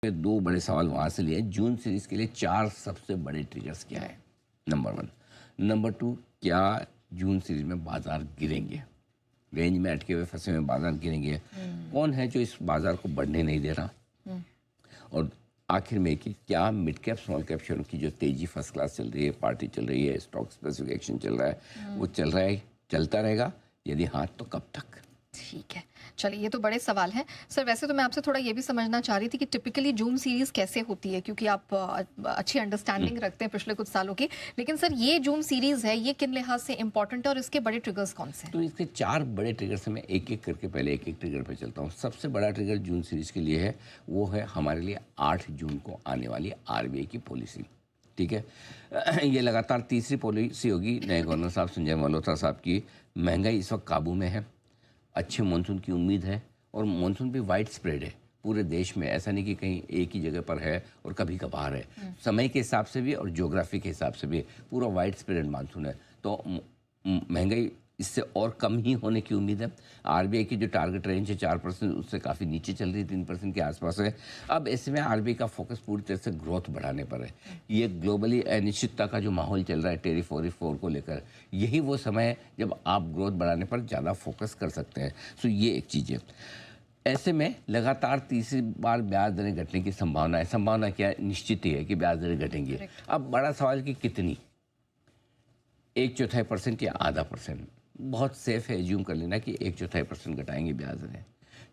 दो बड़े सवाल वहाँ से लिए। जून सीरीज के लिए चार सबसे बड़े ट्रिगर्स क्या है? Number one. नंबर टू, क्या जून सीरीज में बाजार गिरेंगे? रेंज में अटके हुए फंसे हुए बाजार गिरेंगे? कौन है जो इस बाजार को बढ़ने नहीं दे रहा? और आखिर में कि क्या मिड कैप स्मॉल कैप शेयरों की जो तेजी फर्स्ट क्लास चल रही है, पार्टी चल रही है, स्टॉक स्पेसिफिक एक्शन चल रहा है, वो चल रहा है, चलता रहेगा? यदि हाँ तो कब तक? ठीक है, चलिए ये तो बड़े सवाल हैं सर। वैसे तो मैं आपसे थोड़ा ये भी समझना चाह रही थी कि टिपिकली जून सीरीज कैसे होती है, क्योंकि आप अच्छी अंडरस्टैंडिंग रखते हैं पिछले कुछ सालों की। लेकिन सर ये जून सीरीज है, ये किन लिहाज से इंपॉर्टेंट है और इसके बड़े ट्रिगर्स कौन से हैं? तो इसके चार बड़े ट्रिगर से मैं एक एक करके पहले एक एक ट्रिगर पे चलता हूँ। सबसे बड़ा ट्रिगर जून सीरीज के लिए है, वो है हमारे लिए 8 जून को आने वाली आरबीआई की पॉलिसी। ठीक है, ये लगातार तीसरी पॉलिसी होगी नए गवर्नर साहब संजय मल्होत्रा साहब की। महंगाई इस वक्त काबू में है, अच्छे मानसून की उम्मीद है, और मानसून भी वाइड स्प्रेड है पूरे देश में। ऐसा नहीं कि कहीं एक ही जगह पर है और कभी कभार है, समय के हिसाब से भी और ज्योग्राफी के हिसाब से भी पूरा वाइड स्प्रेड मानसून है। तो महंगाई इससे और कम ही होने की उम्मीद है। आरबीआई की जो टारगेट रेंज है 4%, उससे काफ़ी नीचे चल रही है, 3% के आसपास है। अब ऐसे में आरबीआई का फोकस पूरी तरह से ग्रोथ बढ़ाने पर है। ये ग्लोबली अनिश्चितता का जो माहौल चल रहा है टेरिफ और रिफोर को लेकर, यही वो समय है जब आप ग्रोथ बढ़ाने पर ज़्यादा फोकस कर सकते हैं। सो ये एक चीज़ है। ऐसे में लगातार तीसरी बार ब्याज दरें घटने की संभावना है। संभावना क्या है? निश्चित ही है कि ब्याज दरें घटेंगी। अब बड़ा सवाल कि कितनी, 1/4% या आधा परसेंट। बहुत सेफ है एज्यूम कर लेना कि 1/4% घटाएंगे ब्याज दरें।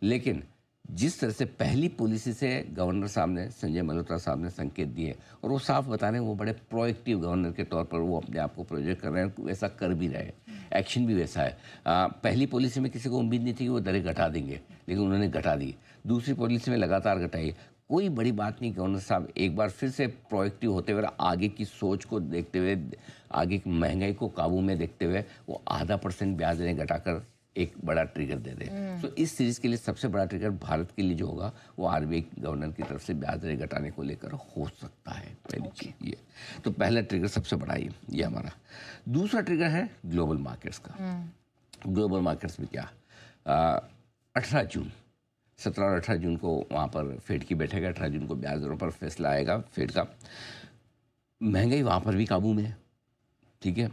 लेकिन जिस तरह से पहली पॉलिसी से गवर्नर साहब ने, संजय मल्होत्रा साहब ने संकेत दिए, और वो साफ बता रहे हैं वो बड़े प्रोएक्टिव गवर्नर के तौर पर वो अपने आप को प्रोजेक्ट कर रहे हैं, वैसा कर भी रहे हैं, एक्शन भी वैसा है। पहली पॉलिसी में किसी को उम्मीद नहीं थी कि वो दरें घटा देंगे, लेकिन उन्होंने घटा दी। दूसरी पॉलिसी में लगातार घटाई। कोई बड़ी बात नहीं, गवर्नर साहब एक बार फिर से प्रोएक्टिव होते हुए, आगे की सोच को देखते हुए, आगे की महंगाई को काबू में देखते हुए, वो 0.5% ब्याज दरें घटाकर एक बड़ा ट्रिगर दे दे। तो इस सीरीज के लिए सबसे बड़ा ट्रिगर भारत के लिए जो होगा, वो आरबीआई गवर्नर की तरफ से ब्याज दरें घटाने को लेकर हो सकता है। पहली चीज ये, तो पहला ट्रिगर सबसे बड़ा ये हमारा। दूसरा ट्रिगर है ग्लोबल मार्केट्स का। ग्लोबल मार्केट्स में क्या, 18 जून, 17 और 18 जून को वहाँ पर फेड की बैठक है। 18 जून को ब्याज दरों पर फैसला आएगा फेड का। महंगाई वहाँ पर भी काबू में है। ठीक है,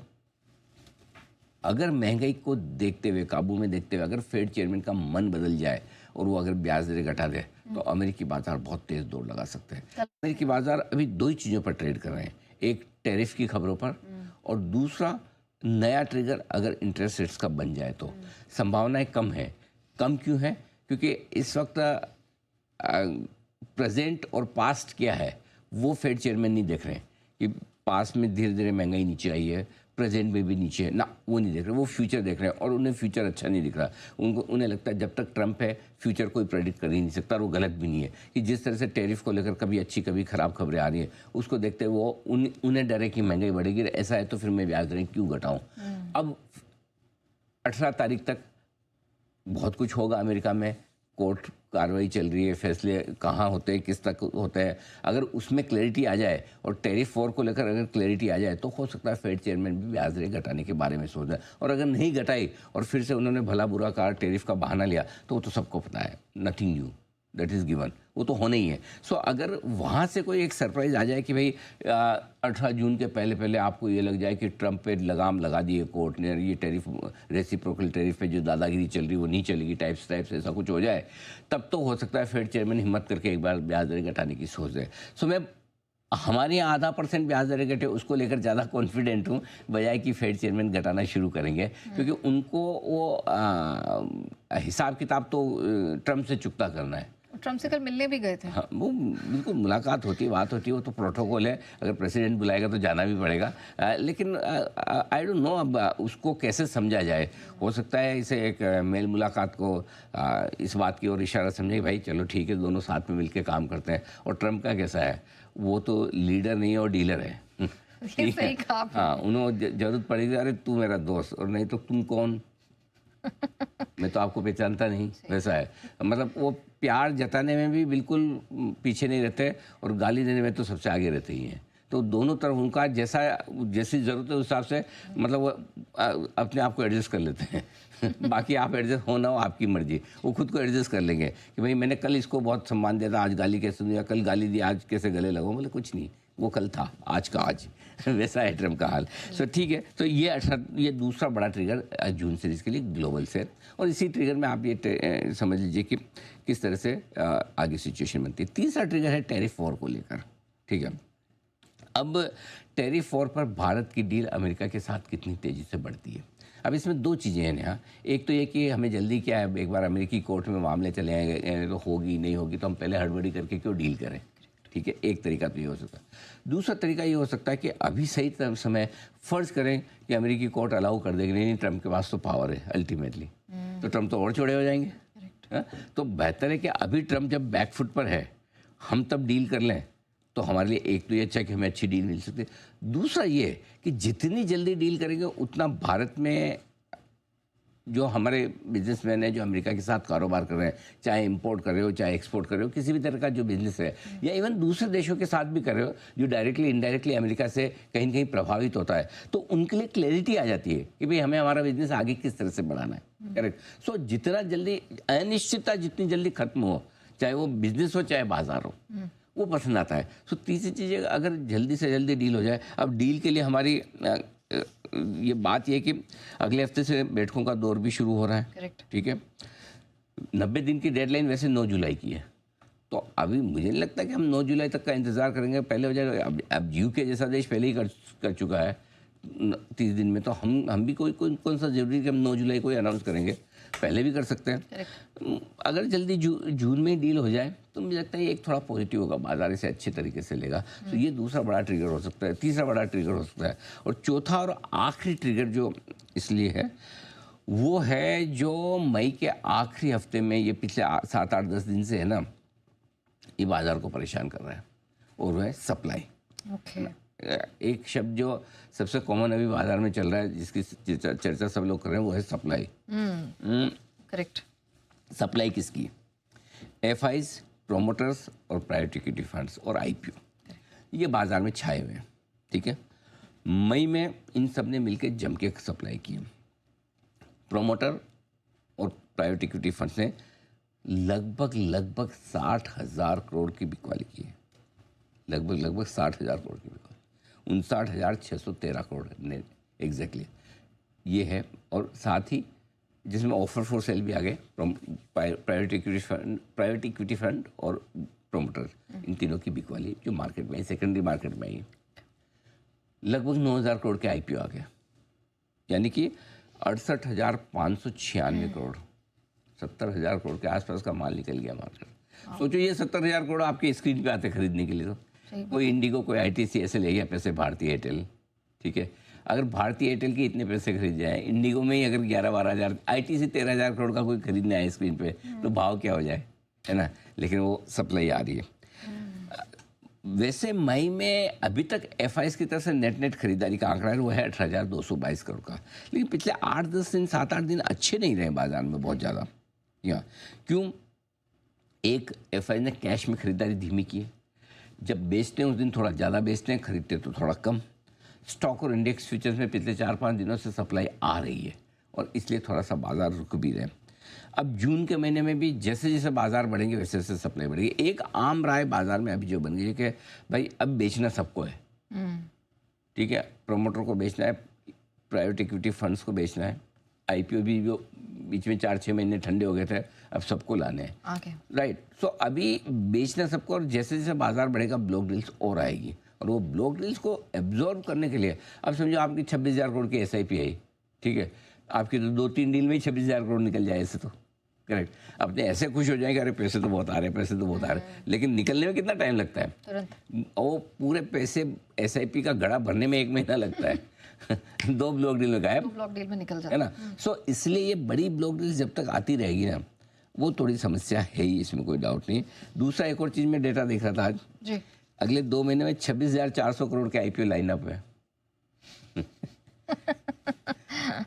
अगर महंगाई को देखते हुए, काबू में देखते हुए, अगर फेड चेयरमैन का मन बदल जाए और वो अगर ब्याज दरें घटा दे, तो अमेरिकी बाजार बहुत तेज दौड़ लगा सकते हैं। अमेरिकी बाजार अभी दो ही चीज़ों पर ट्रेड कर रहे हैं, एक टैरिफ की खबरों पर, और दूसरा नया ट्रिगर अगर इंटरेस्ट रेट्स का बन जाए तो। संभावनाएं कम है। कम क्यों है? क्योंकि इस वक्त प्रेजेंट और पास्ट क्या है वो फेड चेयरमैन नहीं देख रहे हैं कि पास्ट में धीरे धीरे महंगाई नीचे आई है, प्रेजेंट में भी नीचे है ना, वो नहीं देख रहे। वो फ्यूचर देख रहे हैं, और उन्हें फ्यूचर अच्छा नहीं दिख रहा। उन्हें लगता है जब तक ट्रंप है, फ्यूचर कोई प्रेडिक्ट कर ही नहीं सकता। और वो गलत भी नहीं है कि जिस तरह से टैरिफ को लेकर कभी अच्छी कभी खराब खबरें आ रही है, उसको देखते हुए वो उन्हें डर है कि महंगाई बढ़ेगी, ऐसा है तो फिर मैं ब्याज दरें क्यों घटाऊँ। अब 18 तारीख तक बहुत कुछ होगा अमेरिका में, कोर्ट कार्रवाई चल रही है, फैसले कहाँ होते हैं, किस तक होते हैं। अगर उसमें क्लैरिटी आ जाए और टैरिफ वॉर को लेकर अगर क्लैरिटी आ जाए, तो हो सकता है फेड चेयरमैन भी ब्याज दरें घटाने के बारे में सोच रहे हैं। और अगर नहीं घटाई और फिर से उन्होंने भला बुरा कहा, टैरिफ का बहाना लिया, तो वो तो सबको पता है, nothing new, that is given, वो तो होना ही है। सो अगर वहाँ से कोई एक सरप्राइज़ आ जाए कि भाई 18 जून के पहले पहले आपको ये लग जाए कि ट्रंप पे लगाम लगा दिए कोर्ट ने, ये टैरिफ, रेसिप्रोकल टैरिफ पे जो दादागिरी चल रही वो नहीं चलेगी, टाइप्स ऐसा कुछ हो जाए, तब तो हो सकता है फेड चेयरमैन हिम्मत करके एक बार ब्याज दरें घटाने की सोच है। सो मैं हमारे यहाँ 0.5% ब्याज दरें घटे उसको लेकर ज़्यादा कॉन्फिडेंट हूँ, बजाय कि फेड चेयरमैन घटाना शुरू करेंगे, क्योंकि उनको वो हिसाब किताब तो ट्रंप से चुकता करना है। ट्रम्प से कल मिलने भी गए थे। हाँ, वो बिल्कुल मुलाकात होती है, बात होती है, वो तो प्रोटोकॉल है। अगर प्रेसिडेंट बुलाएगा तो जाना भी पड़ेगा। लेकिन आई डोंट नो अब उसको कैसे समझा जाए। हो सकता है इसे एक मेल मुलाकात को इस बात की ओर इशारा समझे, भाई चलो ठीक है, दोनों साथ में मिलकर काम करते हैं। और ट्रंप का कैसा है, वो तो लीडर नहीं है और डीलर है। ये सही कहा आपने। हाँ, उन्हें जरूरत पड़ेगी, अरे तू मेरा दोस्त, और नहीं तो तुम कौन, मैं तो आपको पहचानता नहीं, वैसा है। मतलब वो प्यार जताने में भी बिल्कुल पीछे नहीं रहते, और गाली देने में तो सबसे आगे रहते ही हैं। तो दोनों तरफ उनका जैसी ज़रूरत है उस हिसाब से मतलब वो अपने आप को एडजस्ट कर लेते हैं बाकी आप एडजस्ट हो ना हो आपकी मर्जी, वो खुद को एडजस्ट कर लेंगे कि भाई मैंने कल इसको बहुत सम्मान दिया था, आज गाली कैसे दूँ, या कल गाली दी आज कैसे गले लगो, बोले कुछ नहीं, वो कल था आज का आज वैसा है ट्रम्प का हाल। सो ठीक है, तो ये दूसरा बड़ा ट्रिगर जून सीरीज़ के लिए ग्लोबल से, और इसी ट्रिगर में आप ये समझ लीजिए कि किस तरह से आगे सिचुएशन बनती है। तीसरा ट्रिगर है टैरिफ वॉर को लेकर, ठीक है। अब टैरिफ वॉर पर भारत की डील अमेरिका के साथ कितनी तेज़ी से बढ़ती है। अब इसमें दो चीज़ें हैं यहाँ, एक तो ये कि हमें जल्दी क्या है, एक बार अमेरिकी कोर्ट में मामले चले आएंगे तो होगी नहीं होगी, तो हम पहले हड़बड़ी करके क्यों डील करें, ठीक है। एक तरीका तो ये हो सकता है। दूसरा तरीका ये हो सकता है कि अभी सही समय फ़र्ज़ करें कि अमेरिकी कोर्ट अलाउ कर देगी, नहीं ट्रम्प के पास तो पावर है अल्टीमेटली, तो ट्रम्प तो और चौड़े हो जाएंगे। तो बेहतर है कि अभी ट्रम्प जब बैकफुट पर है हम तब डील कर लें, तो हमारे लिए एक तो ये अच्छा है कि हमें अच्छी डील मिल सकती है। दूसरा ये कि जितनी जल्दी डील करेंगे उतना भारत में जो हमारे बिजनेसमैन हैं जो अमेरिका के साथ कारोबार कर रहे हैं, चाहे इंपोर्ट कर रहे हो चाहे एक्सपोर्ट कर रहे हो, किसी भी तरह का जो बिजनेस है, या इवन दूसरे देशों के साथ भी कर रहे हो जो डायरेक्टली इनडायरेक्टली अमेरिका से कहीं न कहीं प्रभावित होता है, तो उनके लिए क्लैरिटी आ जाती है कि भाई हमें हमारा बिजनेस आगे किस तरह से बढ़ाना है। करेक्ट। सो जितना जल्दी अनिश्चितता जितनी जल्दी खत्म हो, चाहे वो बिजनेस हो चाहे बाजार हो, वो पसंद आता है। सो तीसरी चीज़ अगर जल्दी से जल्दी डील हो जाए। अब डील के लिए हमारी ये बात ये कि अगले हफ्ते से बैठकों का दौर भी शुरू हो रहा है, करेक्ट, ठीक है। 90 दिन की डेडलाइन वैसे 9 जुलाई की है, तो अभी मुझे नहीं लगता कि हम 9 जुलाई तक का इंतज़ार करेंगे, पहले हो जाएगा। अब यूके जैसा देश पहले ही कर चुका है 30 दिन में, तो हम भी कौन सा ज़रूरी कि हम 9 जुलाई को ही अनाउंस करेंगे, पहले भी कर सकते हैं। अगर जल्दी जून में ही डील हो जाए तो मुझे लगता है एक थोड़ा पॉजिटिव होगा, बाजार इसे अच्छे तरीके से लेगा। तो ये दूसरा बड़ा ट्रिगर हो सकता है, तीसरा बड़ा ट्रिगर हो सकता है। और चौथा और आखिरी ट्रिगर जो इसलिए है वो है जो मई के आखिरी हफ्ते में, ये पिछले 7-8-10 दिन से है ना, ये बाजार को परेशान कर रहा है, और वो है सप्लाई। ओके। एक शब्द जो सबसे कॉमन अभी बाजार में चल रहा है, जिसकी चर्चा सब लोग कर रहे हैं, वो है सप्लाई। करेक्ट। सप्लाई किसकी? एफआईज, प्रोमोटर्स और प्राइवेट इक्विटी फंड्स और आईपीओ, ये बाजार में छाए हुए हैं, ठीक है। मई में इन सब ने मिलकर जम के सप्लाई की। प्रोमोटर और प्राइवेट इक्विटी फंड्स ने लगभग 60,000 करोड़ की बिकवाली की है, लगभग 60,000 करोड़ की बिकवाली, 59,613 करोड़ ने एग्जैक्टली ये है। और साथ ही जिसमें ऑफर फॉर सेल भी आ गए, प्राइवेट इक्विटी फंड और प्रोमोटर, इन तीनों की बिकवाली जो मार्केट में, सेकेंडरी मार्केट में आई, लगभग 9,000 करोड़ के आईपीओ आ गए, यानी कि 68,596 करोड़, 70,000 करोड़ के आसपास का माल निकल गया मार्केट। सोचो ये 70,000 करोड़ आपके स्क्रीन पे आते खरीदने के लिए, तो कोई इंडिगो, कोई आईटीसी ऐसे ले गया पैसे, भारतीय एयरटेल, ठीक है। अगर भारतीय एयरटेल के इतने पैसे खरीद जाए, इंडिगो में ही अगर 11-12 हज़ार, आईटीसी 13,000 करोड़ का कोई खरीदने आए स्क्रीन पे, तो भाव क्या हो जाए, है ना। लेकिन वो सप्लाई आ रही है। वैसे मई में अभी तक एफआईएस की तरफ से नेट खरीदारी का आंकड़ा है वो है 18,222 करोड़ का, लेकिन पिछले 8-10 दिन 7-8 दिन अच्छे नहीं रहे बाजार में बहुत ज़्यादा। या क्यों? एक एफआई ने कैश में खरीदारी धीमी की है, जब बेचते हैं उस दिन थोड़ा ज़्यादा बेचते हैं, खरीदते तो थोड़ा कम। स्टॉक और इंडेक्स फ्यूचर्स में पिछले 4-5 दिनों से सप्लाई आ रही है, और इसलिए थोड़ा सा बाजार रुक भी रहे। अब जून के महीने में भी जैसे जैसे बाजार बढ़ेंगे वैसे वैसे सप्लाई बढ़ेगी। एक आम राय बाजार में अभी जो बन गई है कि भाई अब बेचना सबको है, ठीक है। प्रोमोटर को बेचना है, प्राइवेट इक्विटी फंड्स को बेचना है, आईपीओ भी जो बीच में 4-6 महीने ठंडे हो गए थे, अब सबको लाने हैं, राइट। सो अभी बेचना सबको, और जैसे जैसे बाजार बढ़ेगा ब्लॉक डील्स और आएगी, और वो ब्लॉक डील्स को एब्जॉर्ब करने के लिए, अब समझो आपकी 26,000 करोड़ की एसआईपी आई, ठीक है, आपकी तो 2-3 डील में ही 26,000 करोड़ निकल जाए ऐसे, तो करेक्ट। अपने ऐसे खुश हो जाएंगे, अरे पैसे तो बहुत आ रहे हैं, पैसे तो बहुत आ रहे हैं, लेकिन निकलने में कितना टाइम लगता है तुरंत। वो पूरे पैसे एसआईपी का घड़ा भरने में 1 महीना लगता है 2 ब्लॉक डील में गायब, 2 ब्लॉक डील में निकल जाता है ना। सो इसलिए ये बड़ी ब्लॉक डील जब तक आती रहेगी ना, वो थोड़ी समस्या है ही, इसमें कोई डाउट नहीं। दूसरा एक और चीज़ में डेटा देख रहा था आज जी, अगले 2 महीने में 26,400 करोड़ के आईपीओ लाइनअप है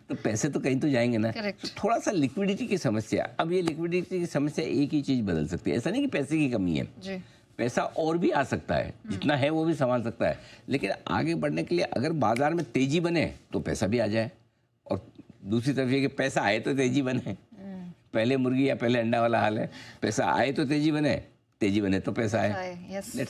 तो पैसे तो कहीं तो जाएंगे ना। तो थोड़ा सा लिक्विडिटी की समस्या, अब ये लिक्विडिटी की समस्या एक ही चीज़ बदल सकती है, ऐसा नहीं कि पैसे की कमी है जी। पैसा और भी आ सकता है, जितना है वो भी संभाल सकता है, लेकिन आगे बढ़ने के लिए अगर बाजार में तेजी बने तो पैसा भी आ जाए, और दूसरी तरफ ये कि पैसा आए तो तेजी बने। पहले मुर्गी या पहले अंडा वाला हाल है, पैसा आए तो तेजी बने तो पैसा आए। यस।